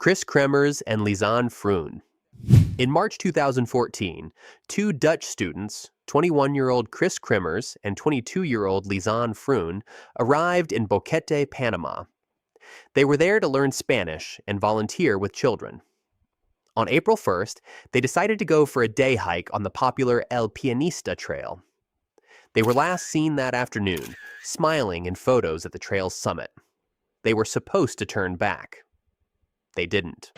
Kris Kremers and Lisanne Froon. In March 2014, two Dutch students, 21-year-old Kris Kremers and 22-year-old Lisanne Froon, arrived in Boquete, Panama. They were there to learn Spanish and volunteer with children. On April 1st, they decided to go for a day hike on the popular El Pianista trail. They were last seen that afternoon, smiling in photos at the trail's summit. They were supposed to turn back. They didn't.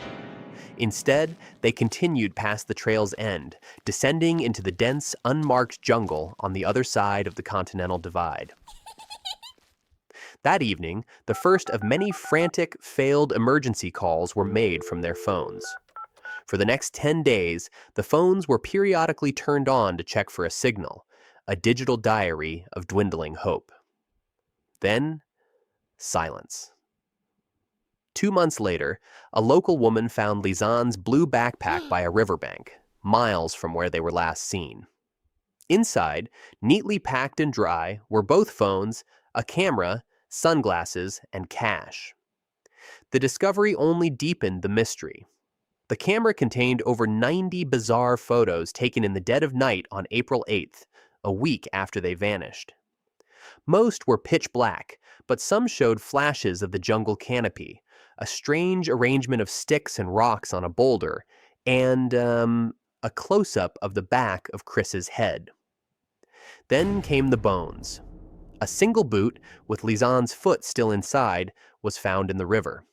Instead, they continued past the trail's end, descending into the dense, unmarked jungle on the other side of the Continental Divide. That evening, the first of many frantic, failed emergency calls were made from their phones. For the next 10 days, the phones were periodically turned on to check for a signal, a digital diary of dwindling hope. Then, silence. 2 months later, a local woman found Lisanne's blue backpack by a riverbank, miles from where they were last seen. Inside, neatly packed and dry, were both phones, a camera, sunglasses, and cash. The discovery only deepened the mystery. The camera contained over 90 bizarre photos taken in the dead of night on April 8th, a week after they vanished. Most were pitch black, but some showed flashes of the jungle canopy, a strange arrangement of sticks and rocks on a boulder, and, a close-up of the back of Kris's head. Then came the bones. A single boot, with Lisanne's foot still inside, was found in the river.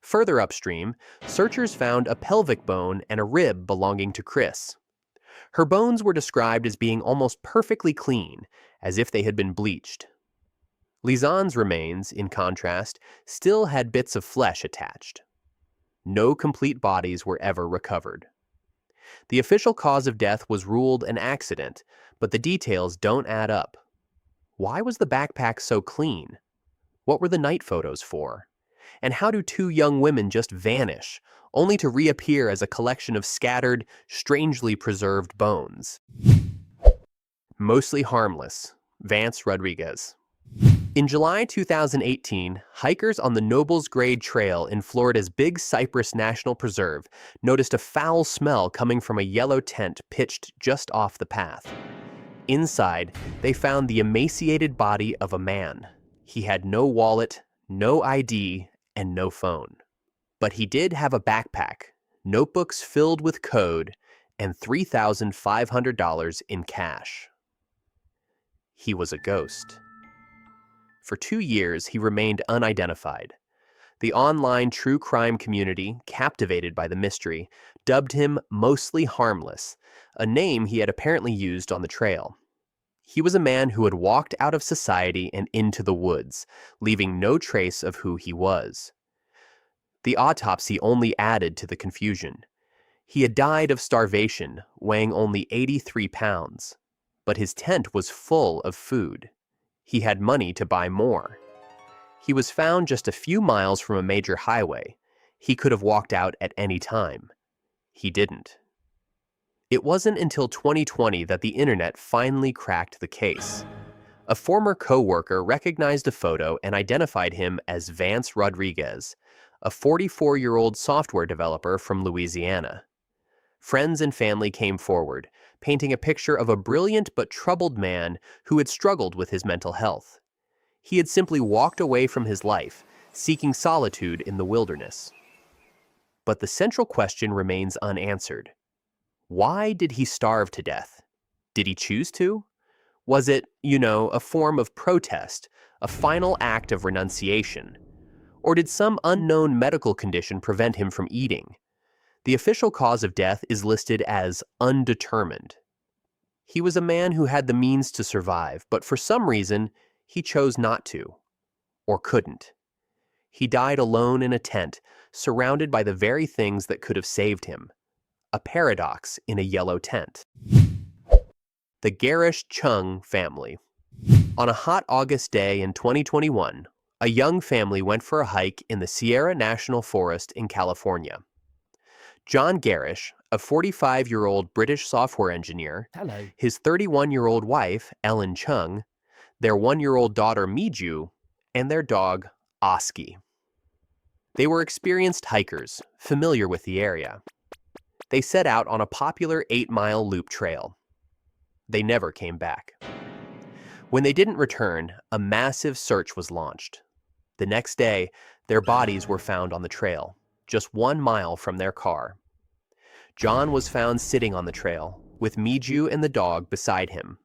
Further upstream, searchers found a pelvic bone and a rib belonging to Kris. Her bones were described as being almost perfectly clean, as if they had been bleached. Lisanne's remains, in contrast, still had bits of flesh attached. No complete bodies were ever recovered. The official cause of death was ruled an accident, but the details don't add up. Why was the backpack so clean? What were the night photos for? And how do two young women just vanish, only to reappear as a collection of scattered, strangely preserved bones? Mostly harmless. Vance Rodriguez. In July 2018, hikers on the Nobles Grade Trail in Florida's Big Cypress National Preserve noticed a foul smell coming from a yellow tent pitched just off the path. Inside, they found the emaciated body of a man. He had no wallet, no ID, and no phone. But he did have a backpack, notebooks filled with code, and $3,500 in cash. He was a ghost. For 2 years, he remained unidentified. The online true crime community, captivated by the mystery, dubbed him Mostly Harmless, a name he had apparently used on the trail. He was a man who had walked out of society and into the woods, leaving no trace of who he was. The autopsy only added to the confusion. He had died of starvation, weighing only 83 pounds. But his tent was full of food. He had money to buy more. He was found just a few miles from a major highway. He could have walked out at any time. He didn't. It wasn't until 2020 that the internet finally cracked the case. A former co-worker recognized a photo and identified him as Vance Rodriguez, a 44-year-old software developer from Louisiana. Friends and family came forward, painting a picture of a brilliant but troubled man who had struggled with his mental health. He had simply walked away from his life, seeking solitude in the wilderness. But the central question remains unanswered. Why did he starve to death? Did he choose to? Was it, a form of protest, a final act of renunciation? Or did some unknown medical condition prevent him from eating? The official cause of death is listed as undetermined. He was a man who had the means to survive, but for some reason, he chose not to, or couldn't. He died alone in a tent, surrounded by the very things that could have saved him. A paradox in a yellow tent. The Gerrish-Chung Family. On a hot August day in 2021, a young family went for a hike in the Sierra National Forest in California. John Gerrish, a 45-year-old British software engineer, Hello. his 31-year-old wife, Ellen Chung, their 1-year-old daughter, Miju, and their dog, Oski. They were experienced hikers, familiar with the area. They set out on a popular 8-mile loop trail. They never came back. When they didn't return, a massive search was launched. The next day, their bodies were found on the trail, just 1 mile from their car. John was found sitting on the trail, with Miju and the dog beside him.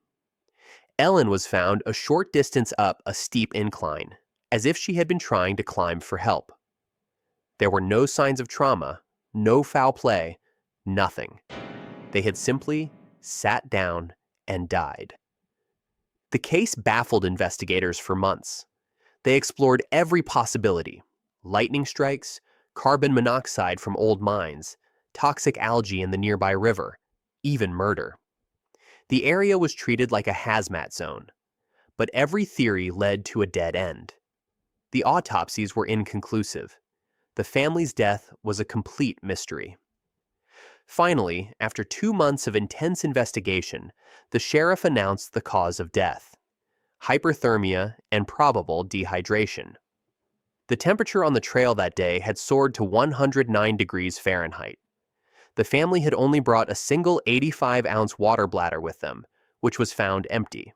Ellen was found a short distance up a steep incline, as if she had been trying to climb for help. There were no signs of trauma, no foul play, nothing. They had simply sat down and died. The case baffled investigators for months. They explored every possibility: lightning strikes, carbon monoxide from old mines, toxic algae in the nearby river, even murder. The area was treated like a hazmat zone, but every theory led to a dead end. The autopsies were inconclusive. The family's death was a complete mystery. Finally, after 2 months of intense investigation, the sheriff announced the cause of death: hyperthermia and probable dehydration. The temperature on the trail that day had soared to 109 degrees Fahrenheit. The family had only brought a single 85-ounce water bladder with them, which was found empty.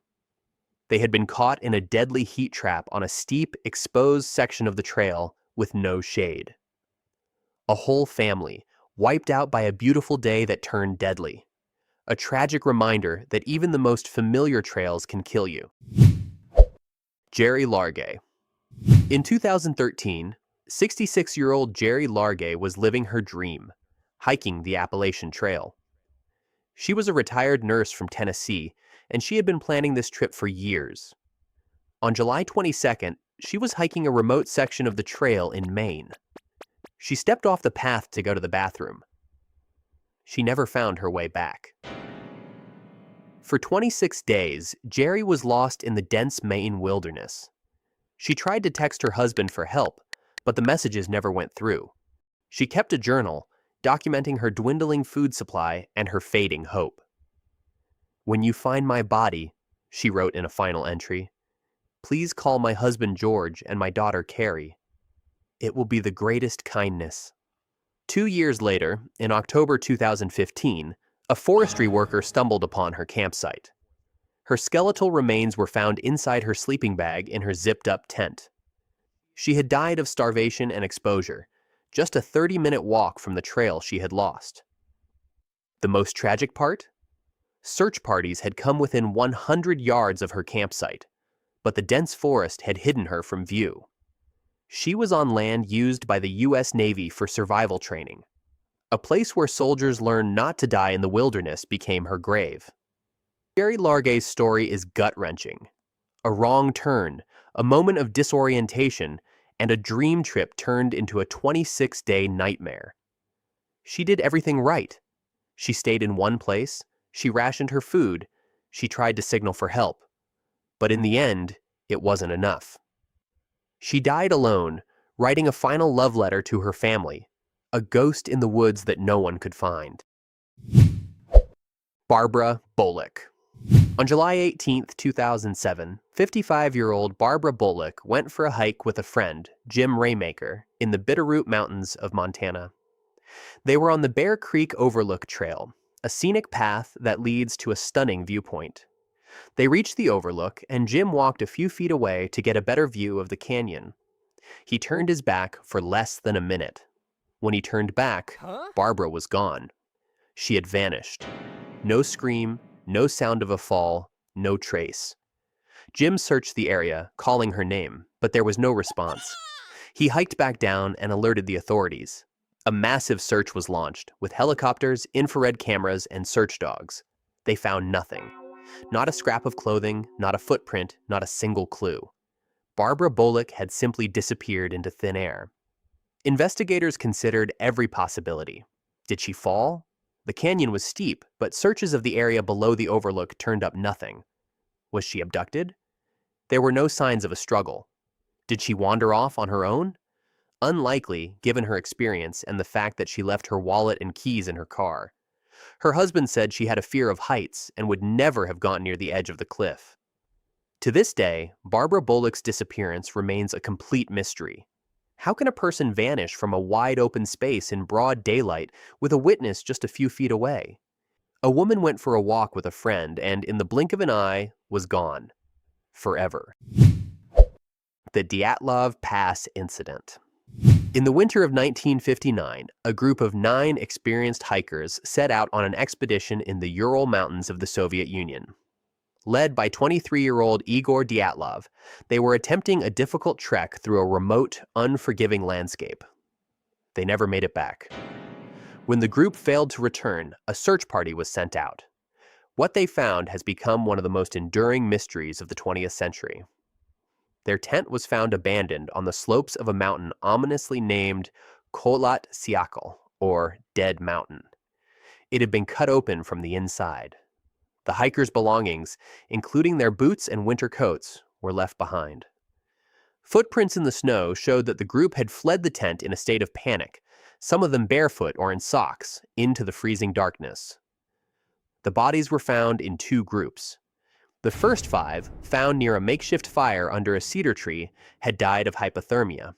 They had been caught in a deadly heat trap on a steep, exposed section of the trail with no shade. A whole family, wiped out by a beautiful day that turned deadly. A tragic reminder that even the most familiar trails can kill you. Gerry Largay. In 2013, 66-year-old Gerry Largay was living her dream, hiking the Appalachian Trail. She was a retired nurse from Tennessee, and she had been planning this trip for years. On July 22nd, she was hiking a remote section of the trail in Maine. She stepped off the path to go to the bathroom. She never found her way back. For 26 days, Gerry was lost in the dense Maine wilderness. She tried to text her husband for help, but the messages never went through. She kept a journal, documenting her dwindling food supply and her fading hope. "When you find my body," she wrote in a final entry, "please call my husband George and my daughter Carrie. It will be the greatest kindness." 2 years later, in October 2015, a forestry worker stumbled upon her campsite. Her skeletal remains were found inside her sleeping bag in her zipped-up tent. She had died of starvation and exposure, just a 30-minute walk from the trail she had lost. The most tragic part? Search parties had come within 100 yards of her campsite, but the dense forest had hidden her from view. She was on land used by the U.S. Navy for survival training. A place where soldiers learned not to die in the wilderness became her grave. Gerry Largay's story is gut-wrenching. A wrong turn, a moment of disorientation, and a dream trip turned into a 26-day nightmare. She did everything right. She stayed in one place, she rationed her food, she tried to signal for help. But in the end, it wasn't enough. She died alone, writing a final love letter to her family, a ghost in the woods that no one could find. Barbara Bolick. On July 18, 2007, 55-year-old Barbara Bolick went for a hike with a friend, Jim Raymaker, in the Bitterroot Mountains of Montana. They were on the Bear Creek Overlook Trail, a scenic path that leads to a stunning viewpoint. They reached the overlook, and Jim walked a few feet away to get a better view of the canyon. He turned his back for less than a minute. When he turned back, Barbara was gone. She had vanished. No scream, no sound of a fall, no trace. Jim searched the area, calling her name, but there was no response. He hiked back down and alerted the authorities. A massive search was launched, with helicopters, infrared cameras, and search dogs. They found nothing. Not a scrap of clothing, not a footprint, not a single clue. Barbara Bolick had simply disappeared into thin air. Investigators considered every possibility. Did she fall? The canyon was steep, but searches of the area below the overlook turned up nothing. Was she abducted? There were no signs of a struggle. Did she wander off on her own? Unlikely, given her experience and the fact that she left her wallet and keys in her car. Her husband said she had a fear of heights and would never have gone near the edge of the cliff. To this day, Barbara Bolick's disappearance remains a complete mystery. How can a person vanish from a wide open space in broad daylight with a witness just a few feet away? A woman went for a walk with a friend and, in the blink of an eye, was gone. Forever. The Dyatlov Pass Incident. In the winter of 1959, a group of 9 experienced hikers set out on an expedition in the Ural Mountains of the Soviet Union. Led by 23-year-old Igor Dyatlov, they were attempting a difficult trek through a remote, unforgiving landscape. They never made it back. When the group failed to return, a search party was sent out. What they found has become one of the most enduring mysteries of the 20th century. Their tent was found abandoned on the slopes of a mountain ominously named Kholat Syakhl, or Dead Mountain. It had been cut open from the inside. The hikers' belongings, including their boots and winter coats, were left behind. Footprints in the snow showed that the group had fled the tent in a state of panic, some of them barefoot or in socks, into the freezing darkness. The bodies were found in 2 groups. The first 5, found near a makeshift fire under a cedar tree, had died of hypothermia.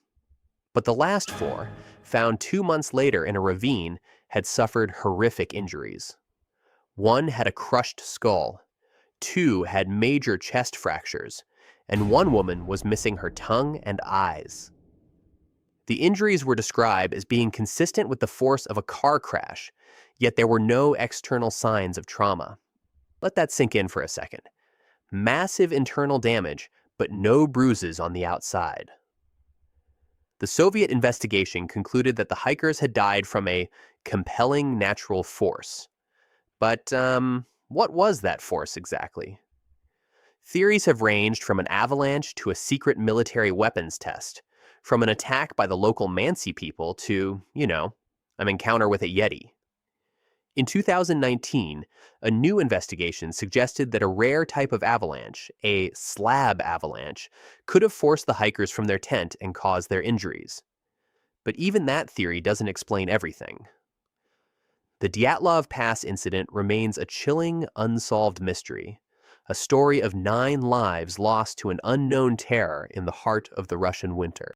But the last 4, found 2 months later in a ravine, had suffered horrific injuries. 1 had a crushed skull, 2 had major chest fractures, and 1 woman was missing her tongue and eyes. The injuries were described as being consistent with the force of a car crash, yet there were no external signs of trauma. Let that sink in for a second. Massive internal damage, but no bruises on the outside. The Soviet investigation concluded that the hikers had died from a compelling natural force. But what was that force exactly? Theories have ranged from an avalanche to a secret military weapons test, from an attack by the local Mansi people to, an encounter with a Yeti. In 2019, a new investigation suggested that a rare type of avalanche, a slab avalanche, could have forced the hikers from their tent and caused their injuries. But even that theory doesn't explain everything. The Dyatlov Pass incident remains a chilling, unsolved mystery, a story of 9 lives lost to an unknown terror in the heart of the Russian winter.